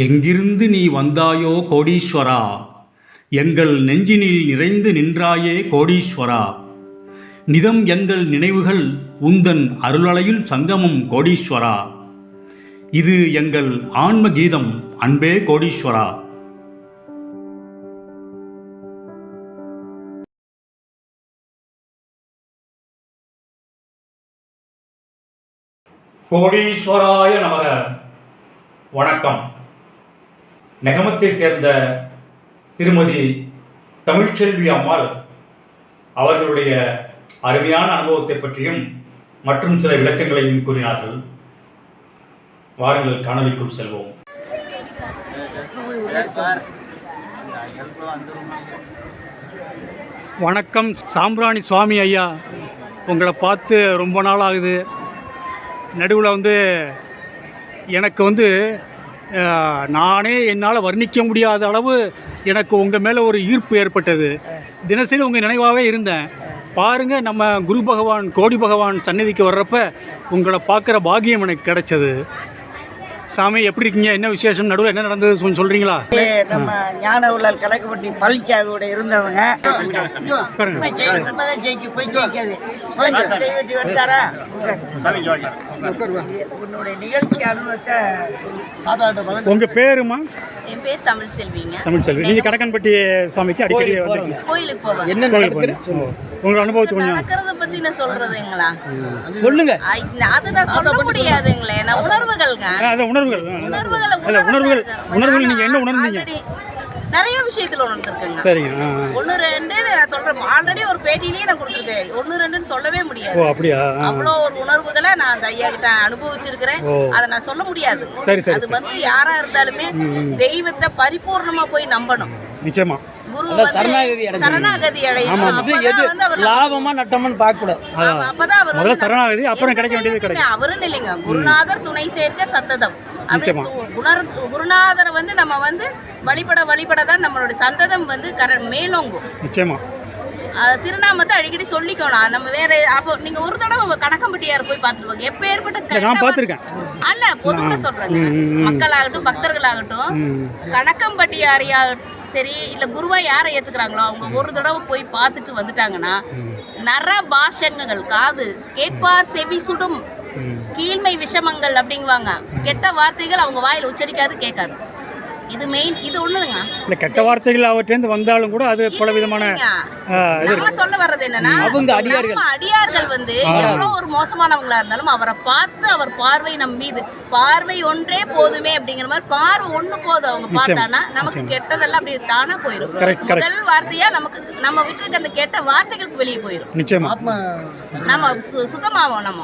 எங்கிருந்து நீ வந்தாயோ கோடீஸ்வரா, எங்கள் நெஞ்சினில் நிறைந்து நின்றாயே கோடீஸ்வரா. நிதம் எங்கள் நினைவுகள் உந்தன் அருளலையில் சங்கமம் கோடீஸ்வரா. இது எங்கள் ஆன்ம கீதம் அன்பே கோடீஸ்வரா. கோடீஸ்வராய நமக. வணக்கம். நெகமத்தை சேர்ந்த திருமதி தமிழ்ச்செல்வி அம்மாள் அவர்களுடைய அருமையான அனுபவத்தை பற்றியும் மற்றும் சில விளக்கங்களையும் கூறினார்கள். வாருங்கள் காணொலிக்குள் செல்வோம். வணக்கம் சாம்பிராணி சுவாமி ஐயா, உங்களை பார்த்து ரொம்ப நாள் ஆகுது. நடுவில் எனக்கு நானே என்னால் வர்ணிக்க முடியாத அளவு எனக்கு உங்கள் மேலே ஒரு ஈர்ப்பு ஏற்பட்டது. தினசரி உங்கள் நினைவாகவே இருந்தேன். பாருங்கள், நம்ம குரு பகவான் கோடி பகவான் சந்நிதிக்கு வர்றப்ப உங்களை பார்க்குற பாக்கியம் எனக்கு கிடைச்சது. சாமி, எப்படி இருக்கீங்க? என்ன விசேஷம்? நடுவில் என்ன நடந்தது சொல்கிறீங்களா? நம்ம ஞான உள்ளல் கலக்கப்பட்டி பழனிசாமியோட இருந்தவங்க உன்னுடைய நிகழ்ச்சி அனுபவத்தை. உங்க பேருமா? என் பேர் தமிழ்செல்விங்க. தமிழ்செல்வி, நீங்க கடக்கன்பட்டி சாமிக்கு அடிக்கடி கோயிலுக்கு போவாங்க. என்ன உங்க அனுபவத்தை கொஞ்சம் நடக்கிறத பத்தி நான் சொல்றதுங்களா? சொல்லுங்க. அது நான் சொல்ல முடியாதுங்களே. நான் உணர்வுகள்ங்க. உணர்வுகள் நீங்க என்ன உணர்ந்தீங்க? நிறைய விஷயத்துல உணர்ந்துருக்கேங்க. சரிங்க. 1 2 நான் சொல்றேன். ஆல்ரெடி ஒரு பேட்டிலேயே நான் கொடுத்துருக்கேன். 1 2 சொல்லவே முடியாது. ஓ, அப்படியா? அவ்வளோ ஒரு உணர்வுகளை நான் அந்த ஐயா கிட்ட அனுபவிச்சிருக்கிறேன். அதை நான் சொல்ல முடியாது. அது யாரா இருந்தாலுமே தெய்வத்தை பரிபூர்ணமா போய் நம்பணும். நிச்சயமா சரணாகதி அடையணும். லாபமா நட்டம்னு பார்க்க கூடாது. அப்பதான் அவர் சரணாகதி, அப்புறம் கிடைக்க வேண்டியது கிடைக்கும். அவருன்னு இல்லைங்க, குருநாதர் துணை சேர்க்க சந்ததம். குருநாதரை நம்ம வழிபடதான் நம்மளுடைய சந்ததம் மேலோங்கும். நிச்சயமா திருநாமத்தை அடிக்கடி சொல்லிக்கணும். நம்ம வேற அப்போ நீங்க ஒரு தடவை கணக்கம்பட்டியார் போய் பார்த்துருவாங்க. எப்ப ஏற்பட்ட அல்ல பொதுவாக சொல்றாங்க, மக்களாகட்டும் பக்தர்களாகட்டும், கணக்கம்பட்டியாரியா சரி இல்ல குருவா யாரை ஏத்துக்கிறாங்களோ அவங்க ஒரு தடவை போய் பார்த்துட்டு வந்துட்டாங்கன்னா நர பாஷங்கள், காது கேட்பார் செவி சுடும் கீழ்மை விஷமங்கள் அப்படிங்குவாங்க. கெட்ட வார்த்தைகள் அவங்க வாயில உச்சரிக்காது, கேட்காது. இது மெயின். இது ஒண்ணுங்க. இல்ல கெட்ட வார்த்தைகள் அவற்றிலிருந்து வந்தாலும் கூட அது பல விதமான சொல்ல வர்றது என்னன்னா, அவங்க அடியார்கள் எவ்வளவு ஒரு மோசமானவங்களா இருந்தாலும் அவரை பார்த்து அவர் பார்வை நம் மீது பார்வை ஒன்றே போதுமே அப்படிங்கிற மாதிரி பார்வை ஒண்ணு போதும். அவங்க பார்த்தானா நமக்கு கெட்டதெல்லாம் அப்படியே தானா போயிடும். முதல் வார்த்தையா நம்ம விட்டு இருக்க அந்த கெட்ட வார்த்தைகளுக்கு வெளியே போயிடும். நிச்சயமா நம்ம சுத்தமாவோம். நம்ம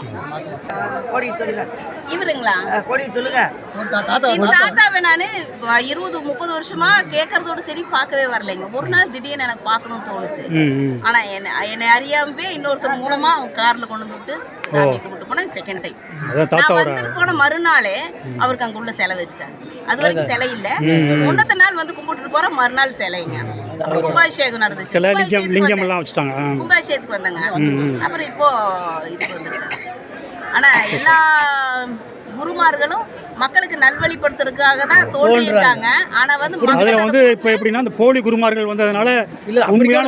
இவருங்களா தாத்தாவை நானு 20-30 வருஷமா கேட்கறதோட சரி பார்க்கவே வரலைங்க. ஒரு நாள் திடீர்னு எனக்கு பார்க்கணும்னு தோணுச்சு. ஆனா என்னை அறியாமவே இன்னொருத்தர் மூலமா அவங்க கார்ல கொண்டு விட்டு சாமி கும்பிட்டு போனா செகண்ட் டைம். நான் வந்துட்டு போன மறுநாளே அவருக்கு அங்க உள்ள சிலை வச்சுட்டாங்க. அது வரைக்கும் சிலை இல்ல. முன்னத்த நாள் கும்பிட்டு போற மறுநாள் சிலைங்க. கும்பாபிஷேகம் நடந்துச்சு. கும்பாபிஷேகத்துக்கு வந்தாங்க. அப்புறம் இப்போ இதுக்கு வந்துருக்காங்க. ஆனா எல்லா குருமார்களும் மக்களுக்கு நல்வழிப்படுத்துறதுக்காக தான் தோன்றியிருக்காங்க. ஆனா இப்ப எப்படின்னா அந்த போலி குருமார்கள் வந்ததுனால உண்மையான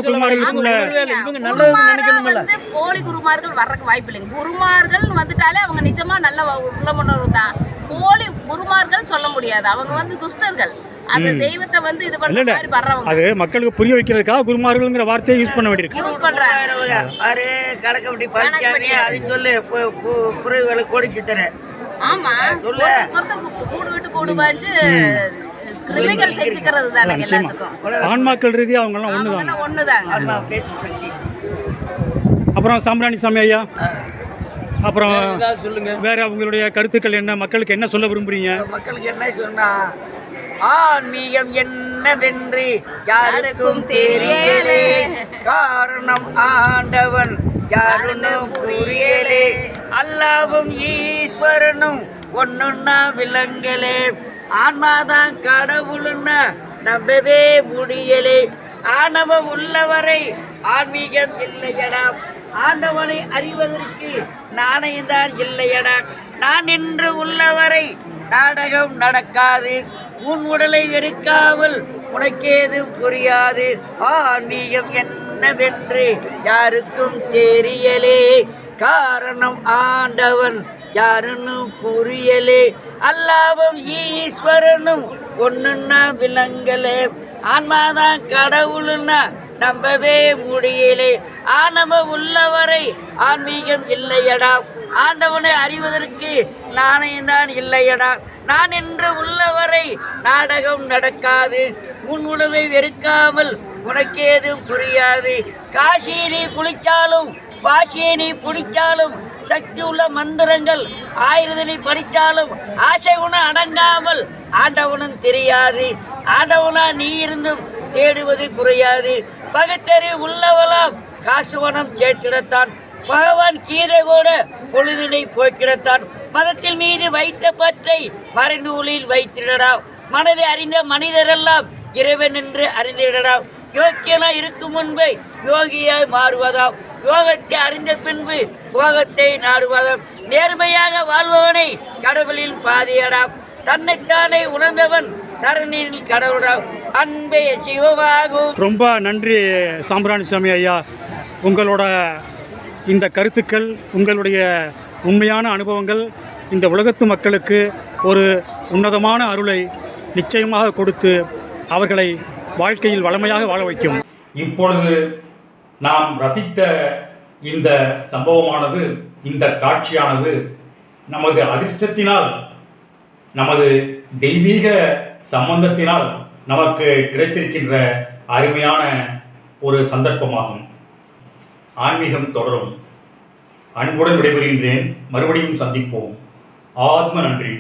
போலி குருமார்கள் வர்றதுக்கு வாய்ப்பு இல்லைங்க. குருமார்கள் வந்துட்டாலே அவங்க நிஜமா நல்ல உள்ளமுணர்வு தான். போலி குருமார்கள் சொல்ல முடியாது. அவங்க துஷ்டர்கள். அந்த தெய்வத்தை இது பண்ற மாதிரி பண்றவங்க. அது மக்களுக்கு புரிய வைக்கிறதுக்காக குருமார்கள்ங்கற வார்த்தையை யூஸ் பண்ண வேண்டியிருக்கு. யூஸ் பண்றாங்க. அரே கலக்கபடி பஞ்சாமி அது சொல்லு புறவேல கோடிச்சு தர. ஆமா, ஒருத்தர் கூடு விட்டு கூடு பாஞ்சு கிருமிகள் செஞ்சுக்கிறது தானே எல்லாத்துக்கும். ஆன்மாக்கள் ரீதியா அவங்க எல்லாம் ஒண்ணுதாங்க. அப்புறம் சாம்பிராணி சாமி ஐயா, அப்புறம் சொல்லுங்க, வேற உங்களுடைய கருத்துக்கள் என்ன? மக்களுக்கு என்ன சொல்ல விரும்புறீங்க? மக்களுக்கு என்ன சொன்னா, ஆன்மீகம் என்னதென்று யாருக்கும் தெரியலே, காரணம் ஆண்டவன் யாருன்னு புரியலே, அல்லாவும் ஈஸ்வரனும் ஒன்னுன்னா விலங்கலே, ஆன்மாதான் கடவுள்னா நம்பவே முடியலே, ஆணவம் உள்ளவரை ஆன்மீகம் இல்லையடா, ஆண்டவனை அறிவதற்கு நாணயம்தான் இல்லையடா, நான் என்று உள்ளவரை நாடகம் நடக்காது, உன் உடலை வெறுக்காமல் உனக்கேது புரியாது. ஆன்மீகம் என்னவென்று யாருக்கும் தெரியலே, காரணம் ஆண்டவன் யாருன்னு புரியலே. அல்லாவும் ஈஸ்வரனும் ஒண்ணுன்னா விலங்கலே, ஆன்மாதான் கடவுளுன்னா நம்பவே முடியலே. ஆணவம் உள்ளவரை ஆன்மீகம் இல்லையடா, ஆண்டவனை அறிவதற்கு நாணயம்தான் இல்லையடா. நான் என்று உள்ளவரை நாடகம் நடக்காது. உன் உணவை வெறுக்காமல் உனக்கேதும் புரியாது. காசியை நீ குளிச்சாலும் வாசியை நீ பிடிச்சாலும் சக்தி உள்ள மந்திரங்கள் 1000 நீ படித்தாலும் ஆசை உன அடங்காமல் ஆண்டவனும் தெரியாது. ஆண்டவனா நீ இருந்தும் தேடுவது குறையாது. பகுத்தறி உள்ளவளாம் காசுவனம் சேர்த்திடத்தான், பகவான் கீரை கூட பொழுதினை போக்கிடத்தான். மதத்தில் மீது வைத்த பற்றை மறைநூலில் வைத்திடலாம். மனதை அறிந்த மனிதரெல்லாம் இறைவன் என்று அறிந்திடலாம். யோக்கியனாய் இருக்கும் முன்பே யோகியாய் மாறுவதாம், யோகத்தை அறிந்த பின்பு யோகத்தை நாடுவதாம். நேர்மையாக வாழ்பவனை கடவுளில் பாதியடாம், தன்னைத்தானே உணர்ந்தவன் தரணியில் கடவுளாம். அன்பே சிவமாகும். ரொம்ப நன்றி சாம்பிராணி சுவாமி ஐயா. உங்களோட இந்த கருத்துக்கள், உங்களுடைய உண்மையான அனுபவங்கள் இந்த உலகத்து மக்களுக்கு ஒரு உன்னதமான அருளை நிச்சயமாக கொடுத்து அவர்களை வாழ்க்கையில் வளமையாக வாழ வைக்கும். இப்பொழுது நாம் ரசித்த இந்த சம்பவமானது, இந்த காட்சியானது நமது அதிர்ஷ்டத்தினால், நமது தெய்வீக சம்பந்தத்தினால் நமக்கு கிடைத்திருக்கின்ற அருமையான ஒரு சந்தர்ப்பமாகும். ஆன்மீகம் தொடரும். அன்புடன் விடைபெறுகின்றேன். மறுபடியும் சந்திப்போம். ஆத்ம நன்றி.